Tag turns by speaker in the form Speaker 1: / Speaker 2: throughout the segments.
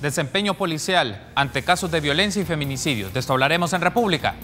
Speaker 1: Desempeño policial ante casos de violencia y feminicidio. De esto hablaremos en República.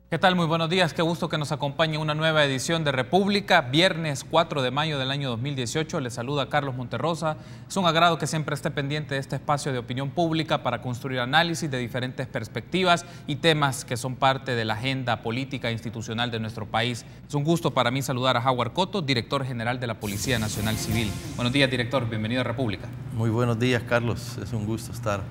Speaker 1: ¿Qué tal? Muy buenos días, qué gusto que nos acompañe en una nueva edición de República, viernes 4 de mayo del año 2018. Les saluda Carlos Monterrosa. Es un agrado que siempre esté pendiente de este espacio de opinión pública para construir análisis de diferentes perspectivas y temas que son parte de la agenda política e institucional de nuestro país. Es un gusto para mí saludar a Howard Cotto, director general de la Policía Nacional Civil. Buenos días, director, bienvenido a República.
Speaker 2: Muy buenos días, Carlos, es un gusto estar.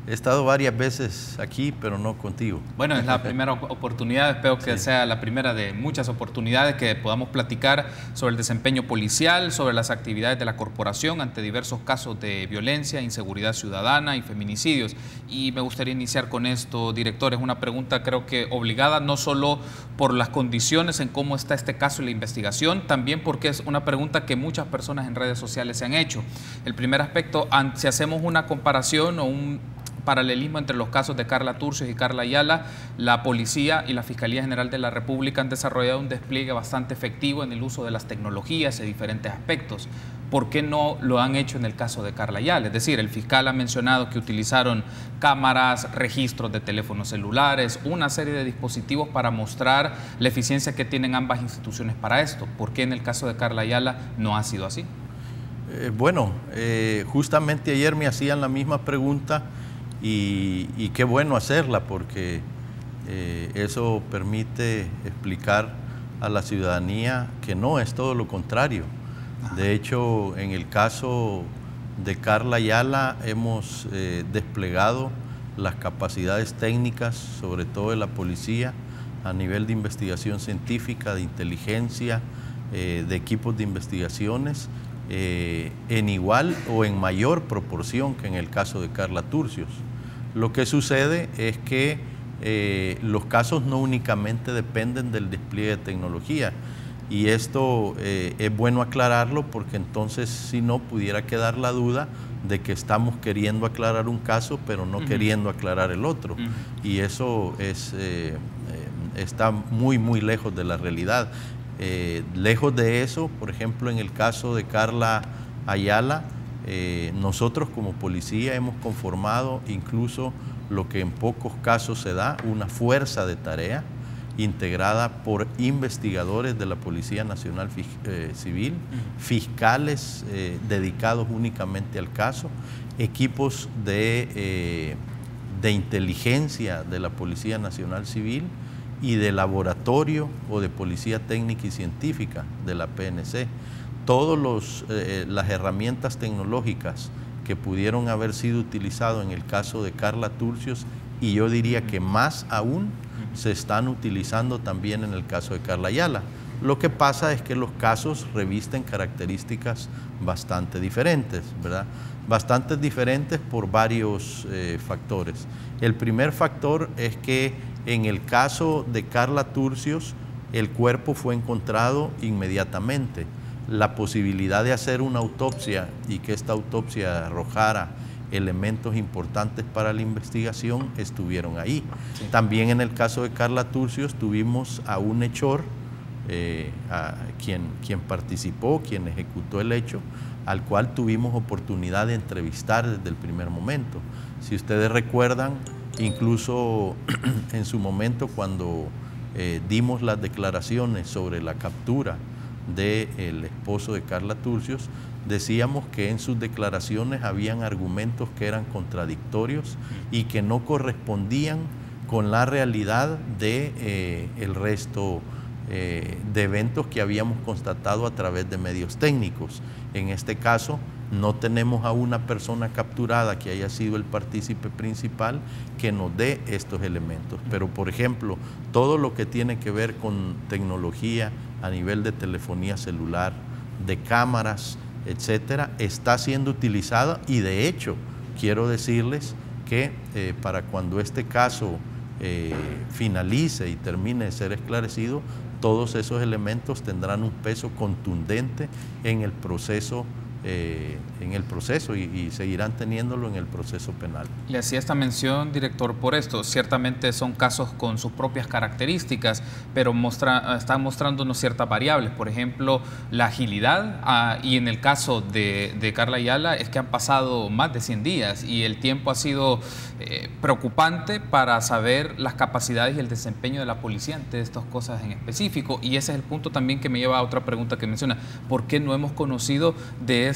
Speaker 2: He estado varias veces aquí, pero no contigo.
Speaker 1: Bueno, es la primera oportunidad, espero que sea la primera de muchas oportunidades que podamos platicar sobre el desempeño policial, sobre las actividades de la corporación ante diversos casos de violencia, inseguridad ciudadana y feminicidios. Y me gustaría iniciar con esto, director, es una pregunta creo que obligada, no solo por las condiciones en cómo está este caso y la investigación, también porque es una pregunta que muchas personas en redes sociales se han hecho. El primer aspecto, si hacemos una comparación o un paralelismo entre los casos de Carla Turcios y Carla Ayala, la Policía y la Fiscalía General de la República han desarrollado un despliegue bastante efectivo en el uso de las tecnologías en diferentes aspectos. ¿Por qué no lo han hecho en el caso de Carla Ayala? Es decir, el fiscal ha mencionado que utilizaron cámaras, registros de teléfonos celulares, una serie de dispositivos para mostrar la eficiencia que tienen ambas instituciones para esto. ¿Por qué en el caso de Carla Ayala no ha sido así?
Speaker 2: Justamente ayer me hacían la misma pregunta. Y qué bueno hacerla porque eso permite explicar a la ciudadanía que no es todo lo contrario. De hecho, en el caso de Carla Ayala hemos desplegado las capacidades técnicas, sobre todo de la policía, a nivel de investigación científica, de inteligencia, de equipos de investigaciones, en igual o en mayor proporción que en el caso de Carla Turcios. Lo que sucede es que los casos no únicamente dependen del despliegue de tecnología, y esto es bueno aclararlo porque entonces si no pudiera quedar la duda de que estamos queriendo aclarar un caso pero no queriendo aclarar el otro, y eso está muy lejos de la realidad. Lejos de eso, por ejemplo, en el caso de Carla Ayala, nosotros como policía hemos conformado incluso lo que en pocos casos se da, una fuerza de tarea integrada por investigadores de la Policía Nacional Civil, fiscales dedicados únicamente al caso, equipos de inteligencia de la Policía Nacional Civil y de laboratorio o de Policía Técnica y Científica de la PNC. Todas las herramientas tecnológicas que pudieron haber sido utilizadas en el caso de Carla Turcios, y yo diría que más aún, se están utilizando también en el caso de Carla Ayala. Lo que pasa es que los casos revisten características bastante diferentes, ¿verdad? Bastante diferentes por varios factores. El primer factor es que en el caso de Carla Turcios, el cuerpo fue encontrado inmediatamente. La posibilidad de hacer una autopsia y que esta autopsia arrojara elementos importantes para la investigación estuvieron ahí. Sí. También en el caso de Carla Turcios tuvimos a un hechor, quien participó, quien ejecutó el hecho, al cual tuvimos oportunidad de entrevistar desde el primer momento. Si ustedes recuerdan, incluso en su momento cuando dimos las declaraciones sobre la captura del esposo de Carla Turcios, decíamos que en sus declaraciones habían argumentos que eran contradictorios y que no correspondían con la realidad de el resto de eventos que habíamos constatado a través de medios técnicos. En este caso, no tenemos a una persona capturada que haya sido el partícipe principal que nos dé estos elementos. Pero, por ejemplo, todo lo que tiene que ver con tecnología a nivel de telefonía celular, de cámaras, etcétera, está siendo utilizada y de hecho quiero decirles que para cuando este caso finalice y termine de ser esclarecido, todos esos elementos tendrán un peso contundente en el proceso y seguirán teniéndolo en el proceso penal.
Speaker 1: Le hacía esta mención, director, por esto. Ciertamente son casos con sus propias características, pero están mostrándonos ciertas variables. Por ejemplo, la agilidad, y en el caso de Karla Ayala es que han pasado más de 100 días y el tiempo ha sido preocupante para saber las capacidades y el desempeño de la policía ante estas cosas en específico. Y ese es el punto también que me lleva a otra pregunta que menciona. ¿Por qué no hemos conocido de estas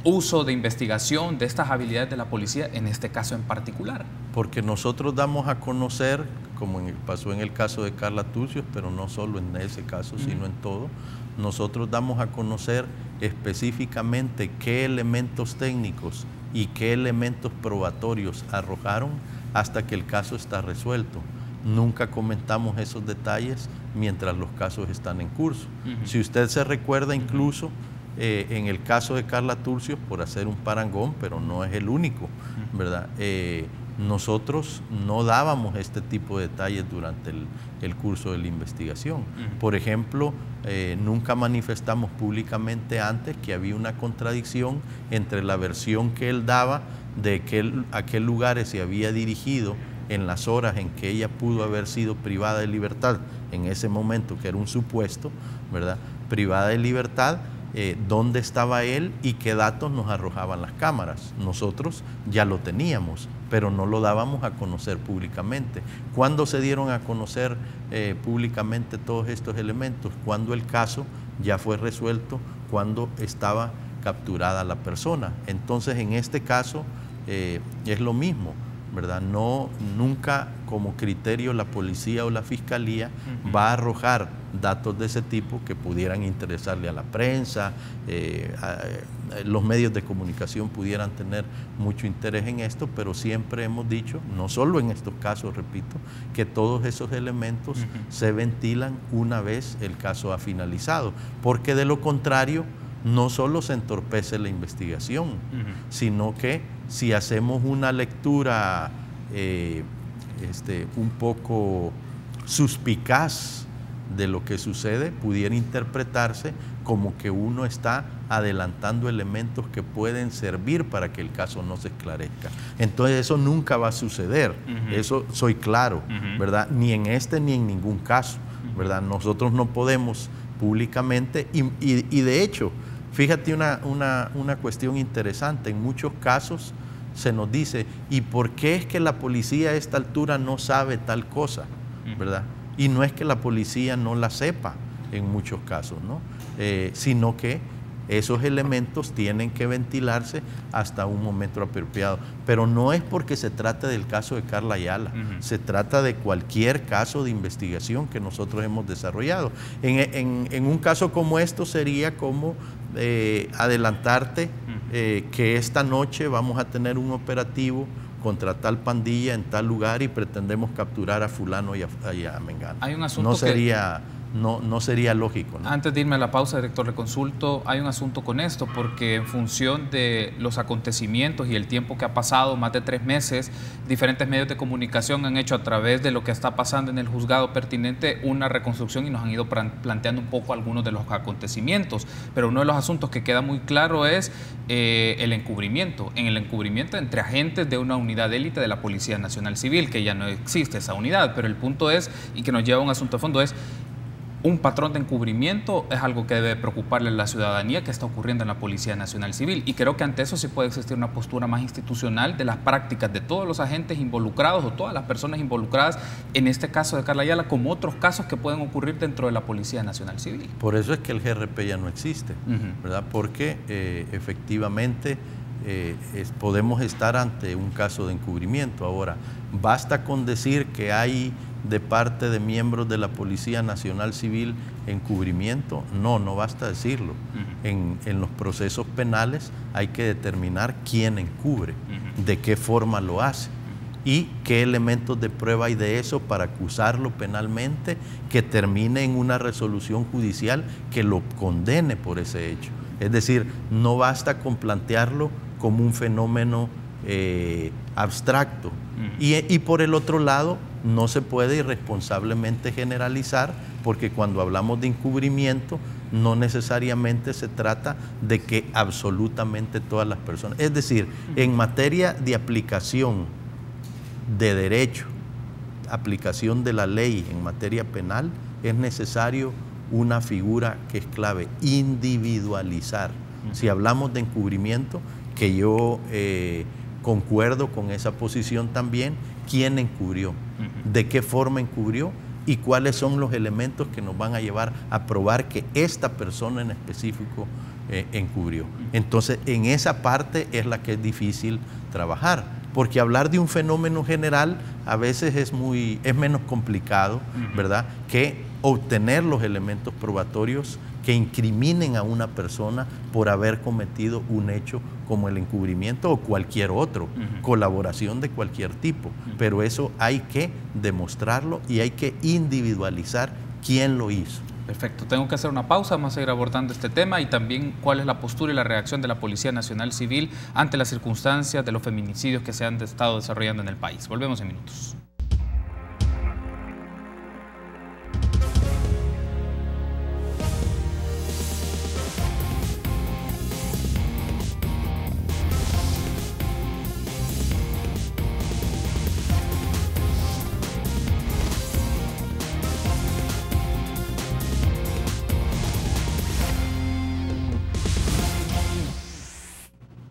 Speaker 1: uso de investigación, de estas habilidades de la policía en este caso en particular?
Speaker 2: Porque nosotros damos a conocer, como pasó en el caso de Karla Turcios, pero no solo en ese caso, sino en todo, nosotros damos a conocer específicamente qué elementos técnicos y qué elementos probatorios arrojaron hasta que el caso está resuelto. Nunca comentamos esos detalles mientras los casos están en curso. Si usted se recuerda incluso, en el caso de Karla Turcios, por hacer un parangón, pero no es el único, ¿verdad? Nosotros no dábamos este tipo de detalles durante el curso de la investigación. Por ejemplo, nunca manifestamos públicamente antes que había una contradicción entre la versión que él daba de a qué lugares se había dirigido en las horas en que ella pudo haber sido privada de libertad, en ese momento que era un supuesto, ¿verdad? Privada de libertad, dónde estaba él y qué datos nos arrojaban las cámaras. Nosotros ya lo teníamos, pero no lo dábamos a conocer públicamente. ¿Cuándo se dieron a conocer públicamente todos estos elementos? Cuando el caso ya fue resuelto, cuando estaba capturada la persona. Entonces, en este caso es lo mismo, ¿verdad? Nunca como criterio la policía o la fiscalía va a arrojar datos de ese tipo que pudieran interesarle a la prensa, los medios de comunicación pudieran tener mucho interés en esto, pero siempre hemos dicho, no solo en estos casos, repito, que todos esos elementos se ventilan una vez el caso ha finalizado, porque de lo contrario no solo se entorpece la investigación, sino que si hacemos una lectura un poco suspicaz de lo que sucede, pudiera interpretarse como que uno está adelantando elementos que pueden servir para que el caso no se esclarezca. Entonces eso nunca va a suceder, eso soy claro, ¿verdad? Ni en este ni en ningún caso, ¿verdad? Nosotros no podemos públicamente y de hecho, fíjate una cuestión interesante, en muchos casos se nos dice, ¿y por qué es que la policía a esta altura no sabe tal cosa? ¿Verdad? Y no es que la policía no la sepa en muchos casos, ¿no? Sino que esos elementos tienen que ventilarse hasta un momento apropiado. Pero no es porque se trate del caso de Karla Ayala, se trata de cualquier caso de investigación que nosotros hemos desarrollado. En un caso como esto sería como adelantarte que esta noche vamos a tener un operativo contra tal pandilla en tal lugar y pretendemos capturar a fulano y a mengano.
Speaker 1: Hay un asunto
Speaker 2: no sería lógico, ¿no?
Speaker 1: Antes de irme a la pausa, director, le consulto, hay un asunto con esto, porque en función de los acontecimientos y el tiempo que ha pasado, más de 3 meses, diferentes medios de comunicación han hecho a través de lo que está pasando en el juzgado pertinente una reconstrucción y nos han ido planteando un poco algunos de los acontecimientos, pero uno de los asuntos que queda muy claro es el encubrimiento. En el encubrimiento entre agentes de una unidad de élite de la Policía Nacional Civil, que ya no existe esa unidad, pero el punto es, y que nos lleva a un asunto de fondo, es un patrón de encubrimiento es algo que debe preocuparle a la ciudadanía que está ocurriendo en la Policía Nacional Civil. Y creo que ante eso sí puede existir una postura más institucional de las prácticas de todos los agentes involucrados o todas las personas involucradas, en este caso de Karla Ayala, como otros casos que pueden ocurrir dentro de la Policía Nacional Civil.
Speaker 2: Por eso es que el GRP ya no existe, ¿verdad? Porque efectivamente podemos estar ante un caso de encubrimiento. Ahora, basta con decir que hay de parte de miembros de la Policía Nacional Civil encubrimiento. No basta decirlo. En los procesos penales hay que determinar quién encubre, de qué forma lo hace. y qué elementos de prueba hay de eso para acusarlo penalmente, que termine en una resolución judicial que lo condene por ese hecho. Es decir, no basta con plantearlo como un fenómeno abstracto. Y por el otro lado, no se puede irresponsablemente generalizar, porque cuando hablamos de encubrimiento, no necesariamente se trata de que absolutamente todas las personas. Es decir, en materia de aplicación de derecho, aplicación de la ley en materia penal, es necesario una figura que es clave: individualizar. Si hablamos de encubrimiento, que yo concuerdo con esa posición también, ¿quién encubrió? ¿De qué forma encubrió? ¿Y cuáles son los elementos que nos van a llevar a probar que esta persona en específico encubrió? Entonces, en esa parte es la que es difícil trabajar, porque hablar de un fenómeno general a veces es menos complicado, ¿verdad?, que obtener los elementos probatorios que incriminen a una persona por haber cometido un hecho como el encubrimiento o cualquier otro, colaboración de cualquier tipo. Pero eso hay que demostrarlo y hay que individualizar quién lo hizo.
Speaker 1: Perfecto, tengo que hacer una pausa, vamos a seguir abordando este tema y también cuál es la postura y la reacción de la Policía Nacional Civil ante las circunstancias de los feminicidios que se han estado desarrollando en el país. Volvemos en minutos.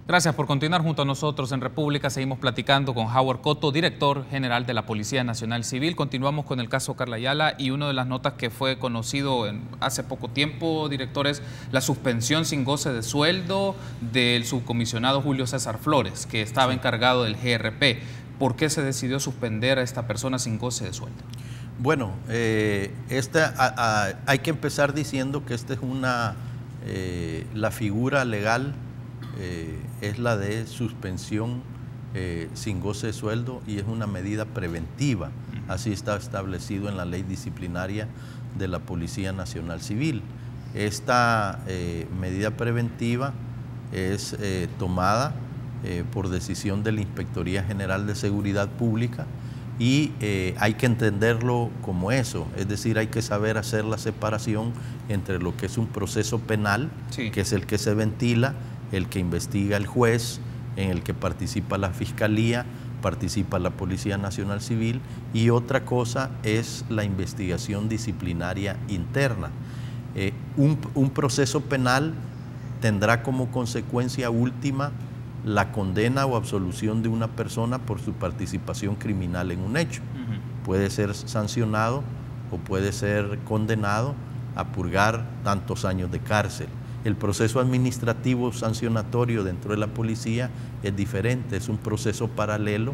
Speaker 1: Gracias por continuar junto a nosotros en República. Seguimos platicando con Howard Cotto, director general de la Policía Nacional Civil. Continuamos con el caso Karla Ayala y una de las notas que fue conocido hace poco tiempo, director, es la suspensión sin goce de sueldo del subcomisionado Julio César Flores, que estaba encargado del GRP. ¿Por qué se decidió suspender a esta persona sin goce de sueldo?
Speaker 2: Bueno, hay que empezar diciendo que esta es la figura legal es la de suspensión sin goce de sueldo y es una medida preventiva. Así está establecido en la ley disciplinaria de la Policía Nacional Civil. Esta medida preventiva es tomada por decisión de la Inspectoría General de Seguridad Pública y hay que entenderlo como eso, es decir, hay que saber hacer la separación entre lo que es un proceso penal, que es el que se ventila, el que investiga el juez, en el que participa la Fiscalía, participa la Policía Nacional Civil, y otra cosa es la investigación disciplinaria interna. Un proceso penal tendrá como consecuencia última la condena o absolución de una persona por su participación criminal en un hecho. Puede ser sancionado o puede ser condenado a purgar tantos años de cárcel. El proceso administrativo sancionatorio dentro de la policía es diferente, es un proceso paralelo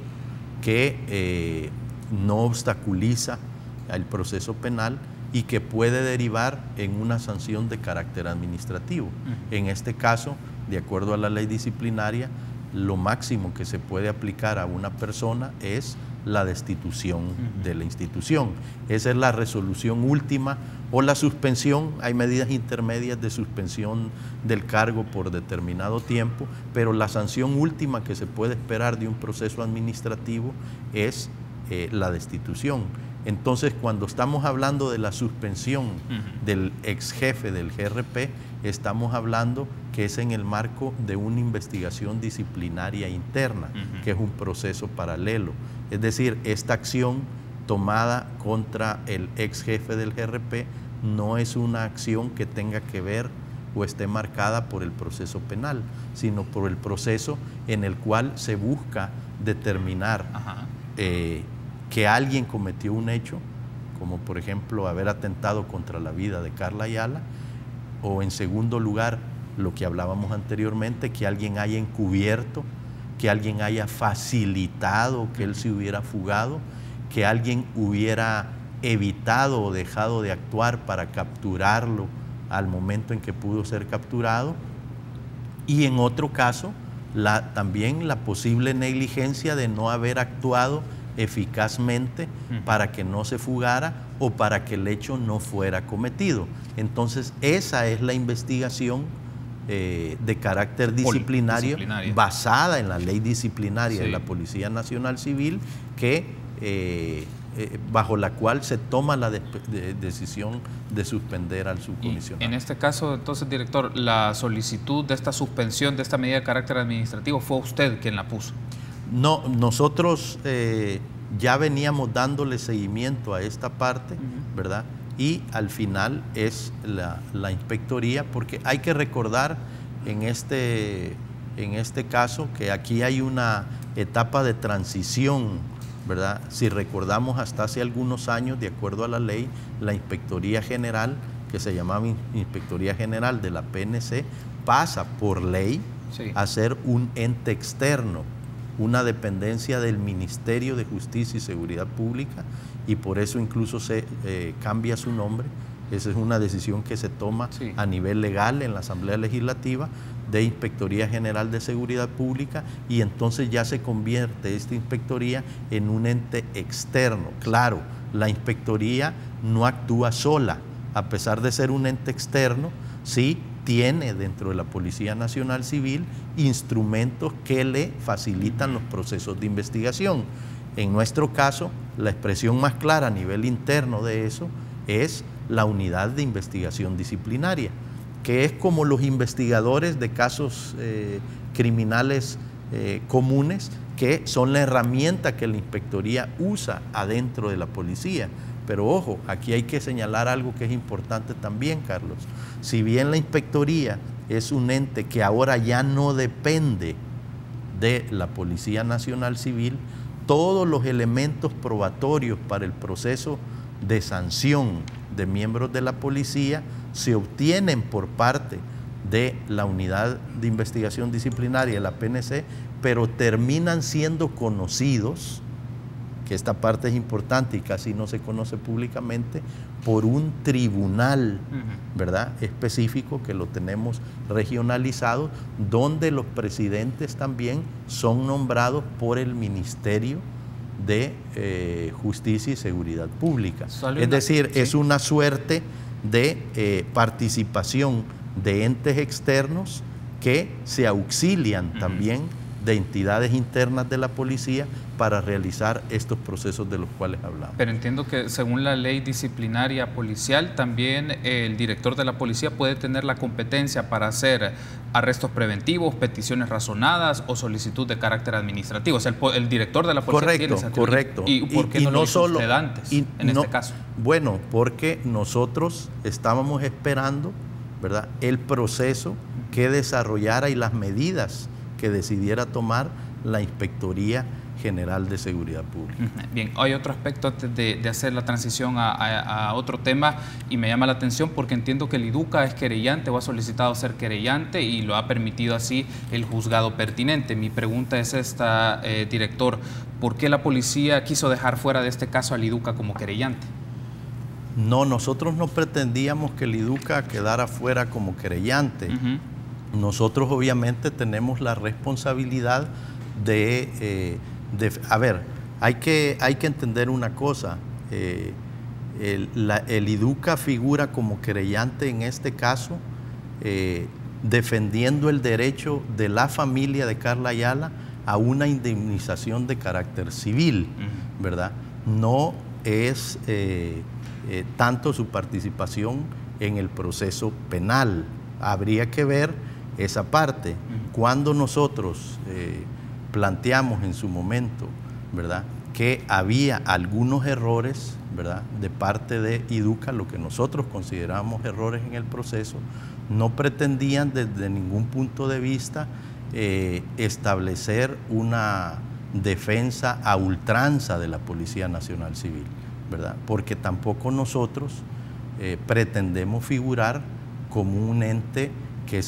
Speaker 2: que no obstaculiza el proceso penal y que puede derivar en una sanción de carácter administrativo. En este caso, de acuerdo a la ley disciplinaria, lo máximo que se puede aplicar a una persona es la destitución de la institución. Esa es la resolución última o la suspensión. Hay medidas intermedias de suspensión del cargo por determinado tiempo, pero la sanción última que se puede esperar de un proceso administrativo es la destitución. Entonces, cuando estamos hablando de la suspensión del ex jefe del GRP, estamos hablando que es en el marco de una investigación disciplinaria interna, que es un proceso paralelo. Es decir, esta acción tomada contra el ex jefe del GRP no es una acción que tenga que ver o esté marcada por el proceso penal, sino por el proceso en el cual se busca determinar que alguien cometió un hecho, como por ejemplo haber atentado contra la vida de Karla Ayala, o en segundo lugar, lo que hablábamos anteriormente, que alguien haya encubierto, que alguien haya facilitado que él se hubiera fugado, que alguien hubiera evitado o dejado de actuar para capturarlo al momento en que pudo ser capturado, y en otro caso, también la posible negligencia de no haber actuado eficazmente para que no se fugara o para que el hecho no fuera cometido. Entonces, esa es la investigación de carácter disciplinario basada en la ley disciplinaria de la Policía Nacional Civil, que bajo la cual se toma la decisión de suspender al subcomisionado.
Speaker 1: Y en este caso, entonces, director, la solicitud de esta suspensión de esta medida de carácter administrativo, ¿fue usted quien la puso?
Speaker 2: No, nosotros ya veníamos dándole seguimiento a esta parte, ¿verdad? Y al final es la inspectoría, porque hay que recordar en este caso que aquí hay una etapa de transición, ¿verdad? Si recordamos, hasta hace algunos años, de acuerdo a la ley, la Inspectoría General, que se llamaba Inspectoría General de la PNC, pasa por ley a ser un ente externo, una dependencia del Ministerio de Justicia y Seguridad Pública, y por eso incluso se cambia su nombre. Esa es una decisión que se toma a nivel legal en la Asamblea Legislativa, de Inspectoría General de Seguridad Pública, y entonces ya se convierte esta inspectoría en un ente externo. Claro, la inspectoría no actúa sola, a pesar de ser un ente externo, sí tiene dentro de la Policía Nacional Civil instrumentos que le facilitan los procesos de investigación. En nuestro caso, la expresión más clara a nivel interno de eso es la Unidad de Investigación Disciplinaria, que es como los investigadores de casos criminales comunes, que son la herramienta que la inspectoría usa adentro de la policía. Pero ojo, aquí hay que señalar algo que es importante también, Carlos. Si bien la inspectoría es un ente que ahora ya no depende de la Policía Nacional Civil, todos los elementos probatorios para el proceso de sanción de miembros de la policía se obtienen por parte de la Unidad de Investigación Disciplinaria de la PNC, pero terminan siendo conocidos, que esta parte es importante y casi no se conoce públicamente, por un tribunal, ¿verdad?, específico, que lo tenemos regionalizado, donde los presidentes también son nombrados por el Ministerio de Justicia y Seguridad Pública. Es decir, es una suerte de participación de entes externos que se auxilian también de entidades internas de la policía para realizar estos procesos de los cuales hablamos.
Speaker 1: Pero entiendo que según la ley disciplinaria policial, también el director de la policía puede tener la competencia para hacer arrestos preventivos, peticiones razonadas o solicitud de carácter administrativo. O sea, el director de la policía tiene esa atribución.
Speaker 2: Correcto.
Speaker 1: ¿Y por qué no lo hizo usted antes, en este caso?
Speaker 2: Bueno, porque nosotros estábamos esperando, ¿verdad?, el proceso que desarrollara y las medidas que decidiera tomar la Inspectoría General de Seguridad Pública.
Speaker 1: Bien, hay otro aspecto antes de hacer la transición a otro tema, y me llama la atención porque entiendo que el IDUCA es querellante o ha solicitado ser querellante y lo ha permitido así el juzgado pertinente. Mi pregunta es esta, director, ¿por qué la policía quiso dejar fuera de este caso al IDUCA como querellante?
Speaker 2: No, nosotros no pretendíamos que el IDUCA quedara fuera como querellante. Nosotros obviamente tenemos la responsabilidad a ver, hay que entender una cosa. El IDUCA figura como querellante en este caso, defendiendo el derecho de la familia de Karla Ayala a una indemnización de carácter civil, ¿verdad? No es tanto su participación en el proceso penal. Habría que ver esa parte. Cuando nosotros planteamos en su momento, ¿verdad?, que había algunos errores, ¿verdad?, de parte de IDUCA, lo que nosotros consideramos errores en el proceso, no pretendían desde ningún punto de vista establecer una defensa a ultranza de la Policía Nacional Civil, ¿verdad?, porque tampoco nosotros pretendemos figurar como un ente que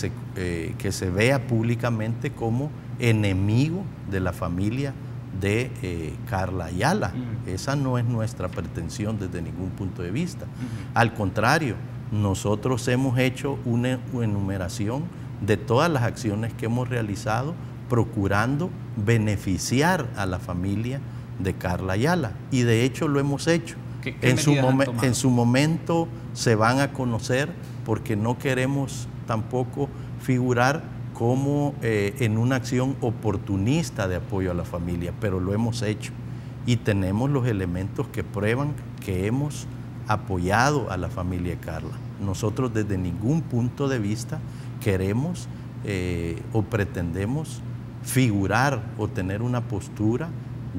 Speaker 2: se vea públicamente como enemigo de la familia de Karla Ayala. Esa no es nuestra pretensión desde ningún punto de vista. Al contrario, nosotros hemos hecho una enumeración de todas las acciones que hemos realizado procurando beneficiar a la familia de Karla Ayala, y de hecho lo hemos hecho.
Speaker 1: ¿Qué
Speaker 2: En su momento se van a conocer, porque no queremos tampoco figurar como en una acción oportunista de apoyo a la familia, pero lo hemos hecho y tenemos los elementos que prueban que hemos apoyado a la familia de Karla. Nosotros desde ningún punto de vista queremos o pretendemos figurar o tener una postura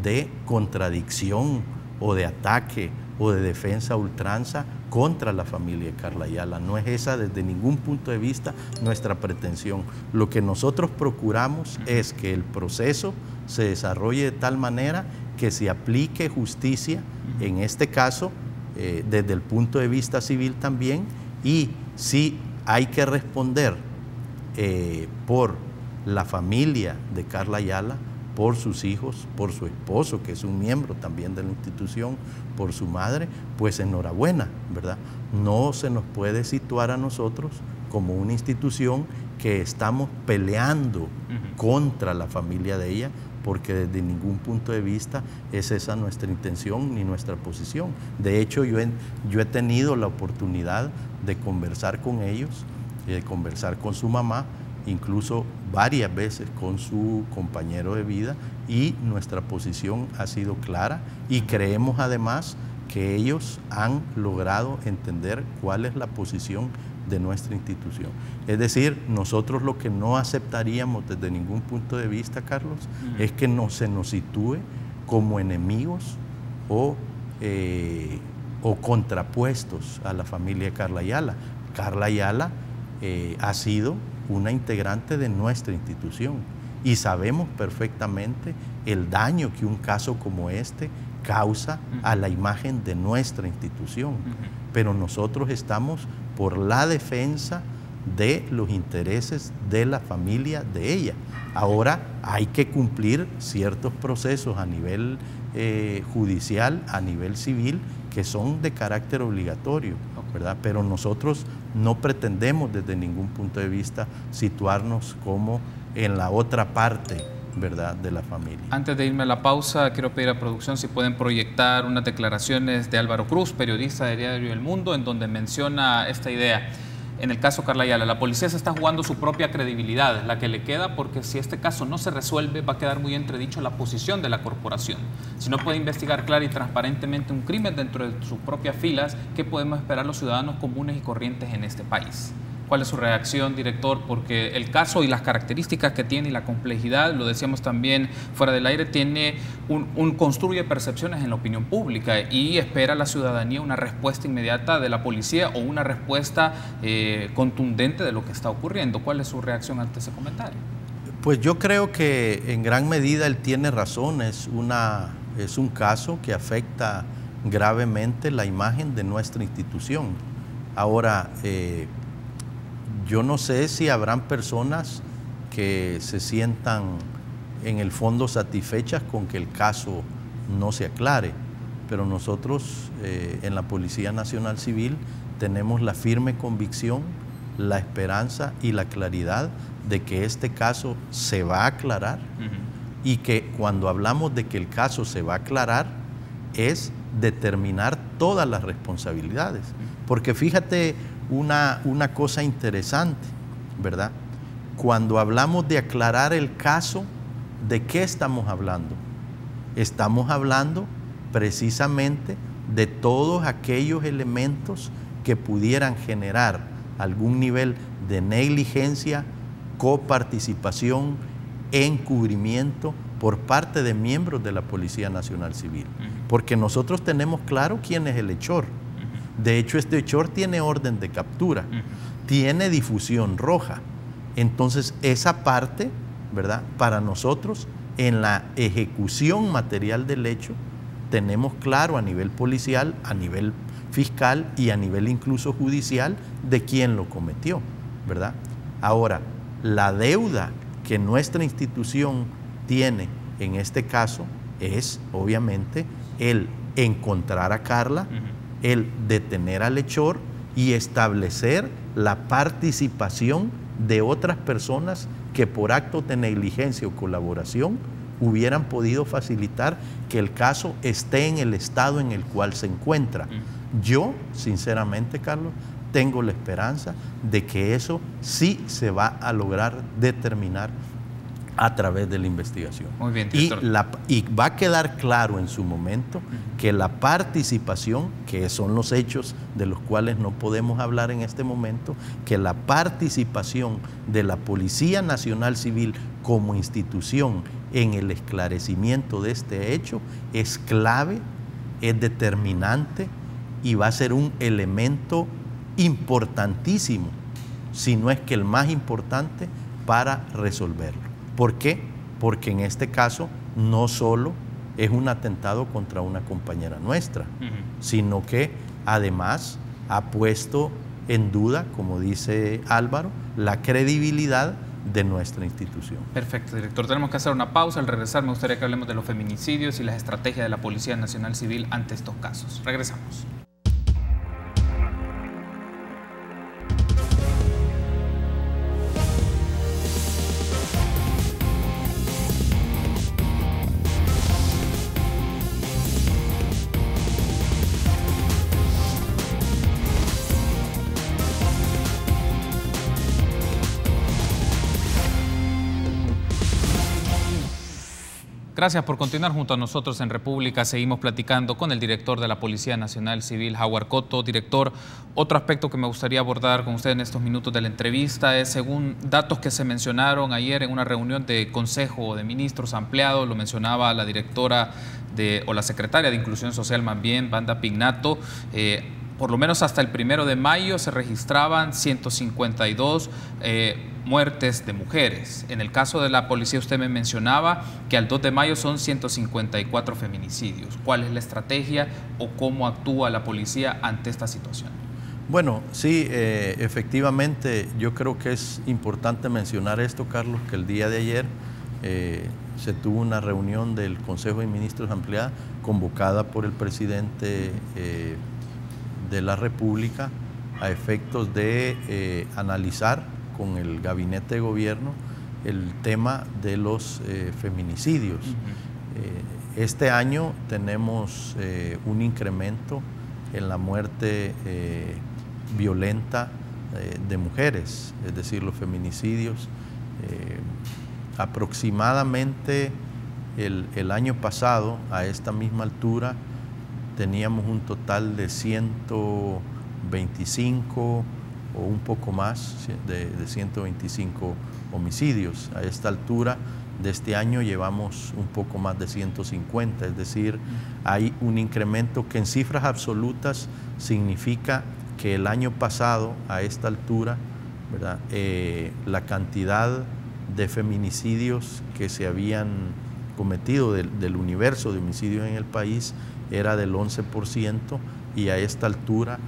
Speaker 2: de contradicción o de ataque o de defensa a ultranza contra la familia de Karla Ayala. No es esa desde ningún punto de vista nuestra pretensión. Lo que nosotros procuramos es que el proceso se desarrolle de tal manera que se aplique justicia, en este caso, desde el punto de vista civil también, y si hay que responder por la familia de Karla Ayala, por sus hijos, por su esposo, que es un miembro también de la institución, por su madre, pues enhorabuena, ¿verdad? No se nos puede situar a nosotros como una institución que estamos peleando contra la familia de ella, porque desde ningún punto de vista es esa nuestra intención ni nuestra posición. De hecho, yo he tenido la oportunidad de conversar con ellos, de conversar con su mamá, incluso varias veces con su compañero de vida, y nuestra posición ha sido clara, y creemos además que ellos han logrado entender cuál es la posición de nuestra institución. Es decir, nosotros lo que no aceptaríamos desde ningún punto de vista, Carlos, es que se nos sitúe como enemigos o contrapuestos a la familia de Karla Ayala. Karla Ayala ha sido una integrante de nuestra institución y sabemos perfectamente el daño que un caso como este causa a la imagen de nuestra institución. Pero nosotros estamos por la defensa de los intereses de la familia de ella. Ahora hay que cumplir ciertos procesos a nivel judicial, a nivel civil, que son de carácter obligatorio, ¿verdad? Pero nosotros no pretendemos desde ningún punto de vista situarnos como en la otra parte, ¿verdad?, de la familia.
Speaker 1: Antes de irme a la pausa, quiero pedir a producción si pueden proyectar unas declaraciones de Álvaro Cruz, periodista del diario El Mundo, en donde menciona esta idea. En el caso Karla Ayala, la policía se está jugando su propia credibilidad, la que le queda, porque si este caso no se resuelve, va a quedar muy entredicho la posición de la corporación. Si no puede investigar clara y transparentemente un crimen dentro de sus propias filas, ¿qué podemos esperar los ciudadanos comunes y corrientes en este país? ¿Cuál es su reacción, director? Porque el caso y las características que tiene y la complejidad, lo decíamos también fuera del aire, tiene construye percepciones en la opinión pública y espera la ciudadanía una respuesta inmediata de la policía o una respuesta contundente de lo que está ocurriendo. ¿Cuál es su reacción ante ese comentario?
Speaker 2: Pues yo creo que en gran medida él tiene razón. Es un caso que afecta gravemente la imagen de nuestra institución. Ahora, yo no sé si habrán personas que se sientan en el fondo satisfechas con que el caso no se aclare, pero nosotros en la Policía Nacional Civil tenemos la firme convicción, la esperanza y la claridad de que este caso se va a aclarar y que cuando hablamos de que el caso se va a aclarar es determinar todas las responsabilidades. Porque fíjate una cosa interesante, ¿verdad? Cuando hablamos de aclarar el caso, ¿de qué estamos hablando? Estamos hablando precisamente de todos aquellos elementos que pudieran generar algún nivel de negligencia, coparticipación, encubrimiento por parte de miembros de la Policía Nacional Civil. Porque nosotros tenemos claro quién es el hechor. De hecho, este hechor tiene orden de captura, tiene difusión roja. Entonces, esa parte, ¿verdad?, para nosotros, en la ejecución material del hecho, tenemos claro a nivel policial, a nivel fiscal y a nivel incluso judicial de quién lo cometió, ¿verdad? Ahora, la deuda que nuestra institución tiene en este caso es, obviamente, el encontrar a Karla, el detener al hechor y establecer la participación de otras personas que por actos de negligencia o colaboración hubieran podido facilitar que el caso esté en el estado en el cual se encuentra. Yo, sinceramente, Carlos, tengo la esperanza de que eso sí se va a lograr determinar a través de la investigación.
Speaker 1: Muy bien, director.
Speaker 2: Y va a quedar claro en su momento que la participación, que son los hechos de los cuales no podemos hablar en este momento, que la participación de la Policía Nacional Civil como institución en el esclarecimiento de este hecho es clave, es determinante y va a ser un elemento importantísimo, si no es que el más importante, para resolverlo. ¿Por qué? Porque en este caso no solo es un atentado contra una compañera nuestra, sino que además ha puesto en duda, como dice Álvaro, la credibilidad de nuestra institución.
Speaker 1: Perfecto, director. Tenemos que hacer una pausa. Al regresar me gustaría que hablemos de los feminicidios y las estrategias de la Policía Nacional Civil ante estos casos. Regresamos. Gracias por continuar junto a nosotros en República. Seguimos platicando con el director de la Policía Nacional Civil, Howard Cotto. Director, otro aspecto que me gustaría abordar con usted en estos minutos de la entrevista es, según datos que se mencionaron ayer en una reunión de Consejo de Ministros ampliado, lo mencionaba la directora o la secretaria de Inclusión Social, más bien, Wanda Pignato, por lo menos hasta el 1 de mayo se registraban 152 muertes de mujeres. En el caso de la policía usted me mencionaba que al 2 de mayo son 154 feminicidios. ¿Cuál es la estrategia o cómo actúa la policía ante esta situación?
Speaker 2: Bueno, sí, efectivamente yo creo que es importante mencionar esto, Carlos, que el día de ayer se tuvo una reunión del Consejo de Ministros ampliada convocada por el presidente de la República a efectos de analizar con el gabinete de gobierno el tema de los feminicidios. Este año tenemos un incremento en la muerte violenta de mujeres, es decir, los feminicidios. Aproximadamente el año pasado, a esta misma altura, teníamos un total de 125 o un poco más de 125 homicidios. A esta altura de este año llevamos un poco más de 150, es decir, hay un incremento que en cifras absolutas significa que el año pasado a esta altura, ¿verdad?, la cantidad de feminicidios que se habían cometido del universo de homicidios en el país era del 11%, y a esta altura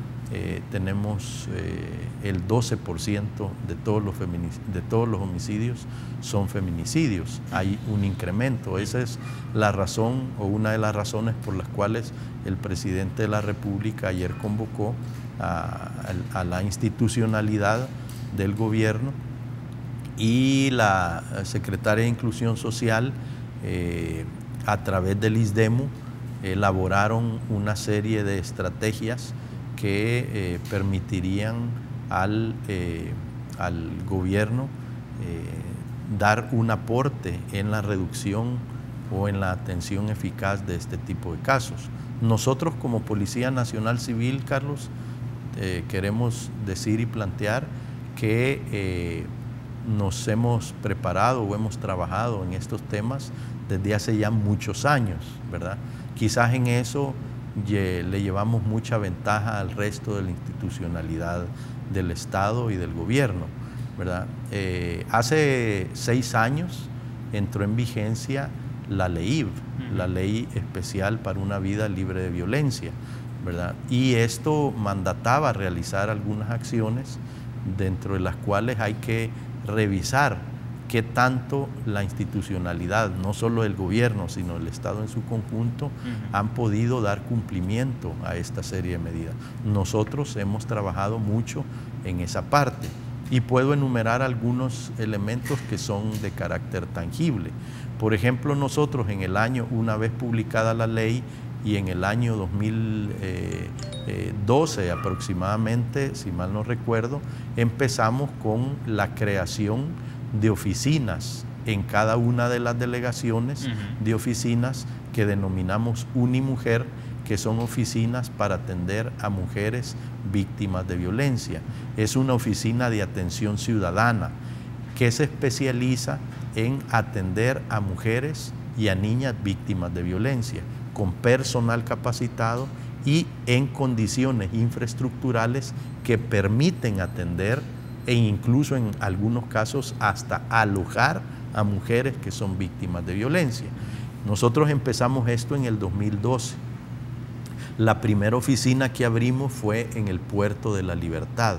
Speaker 2: tenemos el 12% de todos los homicidios son feminicidios. Hay un incremento. Esa es la razón, o una de las razones por las cuales el presidente de la República ayer convocó a la institucionalidad del gobierno, y la secretaria de Inclusión Social a través del ISDEMU elaboraron una serie de estrategias que permitirían al gobierno dar un aporte en la reducción o en la atención eficaz de este tipo de casos. Nosotros como Policía Nacional Civil, Carlos, queremos decir y plantear que nos hemos preparado o hemos trabajado en estos temas desde hace ya muchos años, ¿verdad? Quizás en eso le llevamos mucha ventaja al resto de la institucionalidad del Estado y del gobierno, ¿verdad? Hace 6 años entró en vigencia la LEIV, la Ley Especial para una Vida Libre de Violencia, ¿verdad? Y esto mandataba realizar algunas acciones, dentro de las cuales hay que revisar qué tanto la institucionalidad, no solo el gobierno, sino el Estado en su conjunto, han podido dar cumplimiento a esta serie de medidas. Nosotros hemos trabajado mucho en esa parte. Y puedo enumerar algunos elementos que son de carácter tangible. Por ejemplo, nosotros en el año, una vez publicada la ley, y en el año 2012 aproximadamente, si mal no recuerdo, empezamos con la creación de oficinas en cada una de las delegaciones, de oficinas que denominamos Unimujer, que son oficinas para atender a mujeres víctimas de violencia. Es una oficina de atención ciudadana que se especializa en atender a mujeres y a niñas víctimas de violencia, con personal capacitado y en condiciones infraestructurales que permiten atender e incluso en algunos casos hasta alojar a mujeres que son víctimas de violencia. Nosotros empezamos esto en el 2012. La primera oficina que abrimos fue en el Puerto de la Libertad.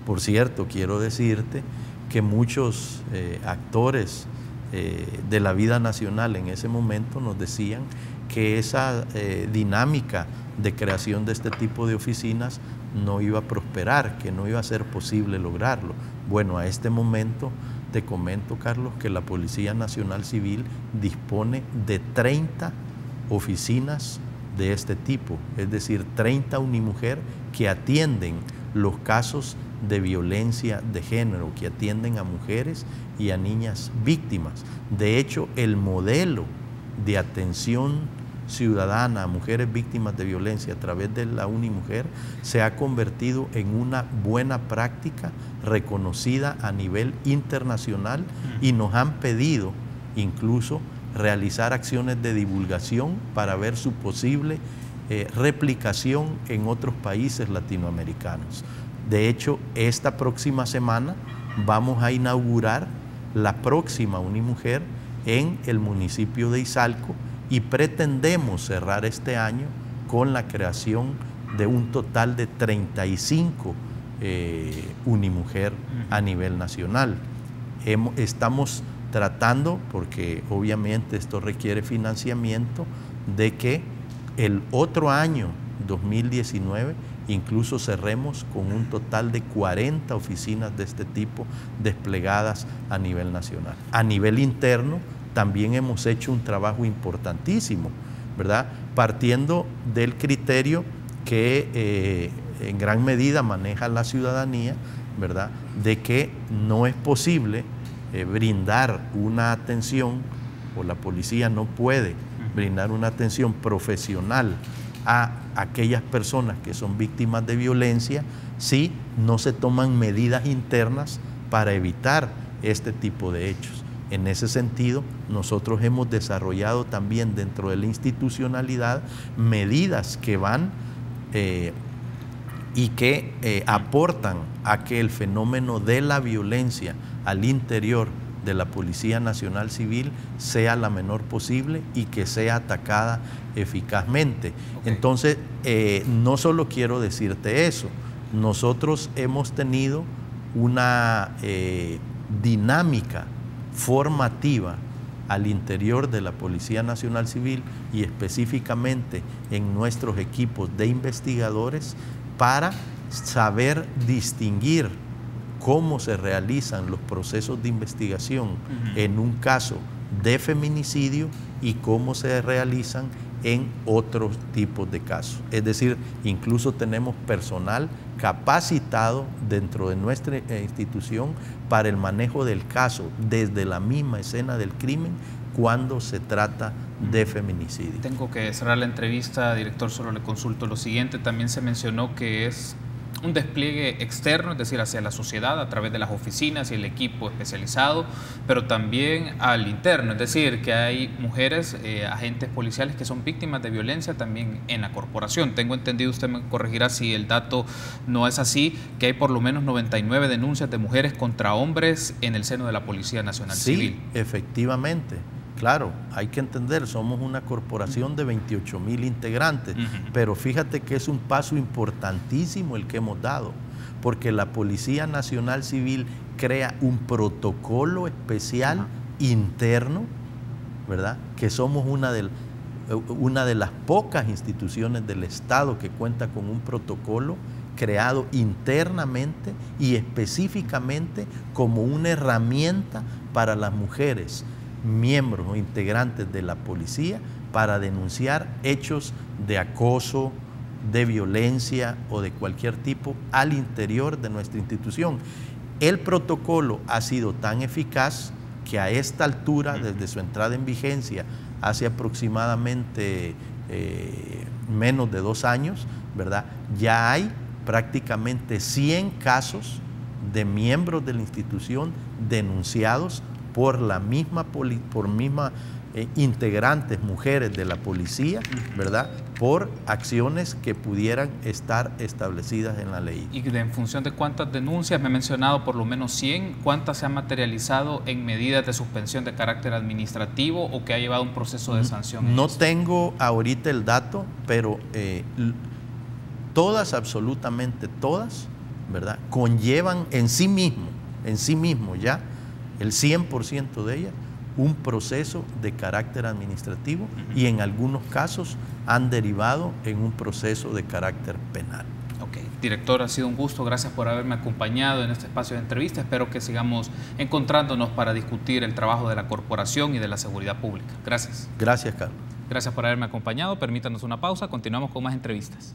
Speaker 2: Por cierto, quiero decirte que muchos actores de la vida nacional en ese momento nos decían que esa dinámica de creación de este tipo de oficinas no iba a prosperar, que no iba a ser posible lograrlo. Bueno, a este momento te comento, Carlos, que la Policía Nacional Civil dispone de 30 oficinas de este tipo, es decir, 30 Unimujer que atienden los casos de violencia de género, que atienden a mujeres y a niñas víctimas. De hecho, el modelo de atención ciudadana a mujeres víctimas de violencia a través de la Unimujer se ha convertido en una buena práctica reconocida a nivel internacional y nos han pedido incluso realizar acciones de divulgación para ver su posible replicación en otros países latinoamericanos. De hecho, esta próxima semana vamos a inaugurar la próxima Unimujer en el municipio de Izalco y pretendemos cerrar este año con la creación de un total de 35 Unimujer a nivel nacional. Estamos tratando, porque obviamente esto requiere financiamiento, de que el otro año, 2019, incluso cerremos con un total de 40 oficinas de este tipo desplegadas a nivel nacional. A nivel interno, también hemos hecho un trabajo importantísimo, ¿verdad? Partiendo del criterio que en gran medida maneja la ciudadanía, ¿verdad? De que no es posible brindar una atención, o la policía no puede brindar una atención profesional a aquellas personas que son víctimas de violencia si no se toman medidas internas para evitar este tipo de hechos. En ese sentido, nosotros hemos desarrollado también dentro de la institucionalidad medidas que van y que aportan a que el fenómeno de la violencia al interior de la Policía Nacional Civil sea la menor posible y que sea atacada eficazmente. Okay. Entonces, no solo quiero decirte eso, nosotros hemos tenido una dinámica formativa al interior de la Policía Nacional Civil y específicamente en nuestros equipos de investigadores para saber distinguir cómo se realizan los procesos de investigación en un caso de feminicidio y cómo se realizan en otros tipos de casos. Es decir, incluso tenemos personal capacitado dentro de nuestra institución para el manejo del caso desde la misma escena del crimen cuando se trata de feminicidio.
Speaker 1: Tengo que cerrar la entrevista, director, solo le consulto lo siguiente. También se mencionó que es un despliegue externo, es decir, hacia la sociedad a través de las oficinas y el equipo especializado, pero también al interno, es decir, que hay mujeres, agentes policiales que son víctimas de violencia también en la corporación. Tengo entendido, usted me corregirá si el dato no es así, que hay por lo menos 99 denuncias de mujeres contra hombres en el seno de la Policía Nacional Civil.
Speaker 2: Sí, efectivamente. Claro, hay que entender, somos una corporación de 28,000 integrantes, pero fíjate que es un paso importantísimo el que hemos dado, porque la Policía Nacional Civil crea un protocolo especial interno, ¿verdad? Que somos una de las pocas instituciones del Estado que cuenta con un protocolo creado internamente y específicamente como una herramienta para las mujeres, miembros o integrantes de la policía, para denunciar hechos de acoso, de violencia o de cualquier tipo al interior de nuestra institución. El protocolo ha sido tan eficaz que a esta altura, desde su entrada en vigencia, hace aproximadamente menos de 2 años, ¿verdad? Ya hay prácticamente 100 casos de miembros de la institución denunciados por la misma integrantes, mujeres de la policía, ¿verdad?, por acciones que pudieran estar establecidas en la ley.
Speaker 1: ¿Y en función de cuántas denuncias? Me he mencionado por lo menos 100. ¿Cuántas se han materializado en medidas de suspensión de carácter administrativo o que ha llevado un proceso de sanción?
Speaker 2: No tengo ahorita el dato, pero todas, absolutamente todas, ¿verdad?, conllevan en sí mismo ya, el 100% de ellas, un proceso de carácter administrativo y en algunos casos han derivado en un proceso de carácter penal.
Speaker 1: Ok, director, ha sido un gusto, gracias por haberme acompañado en este espacio de entrevista. Espero que sigamos encontrándonos para discutir el trabajo de la corporación y de la seguridad pública. Gracias.
Speaker 2: Gracias, Carlos.
Speaker 1: Gracias por haberme acompañado, permítanos una pausa, continuamos con más entrevistas.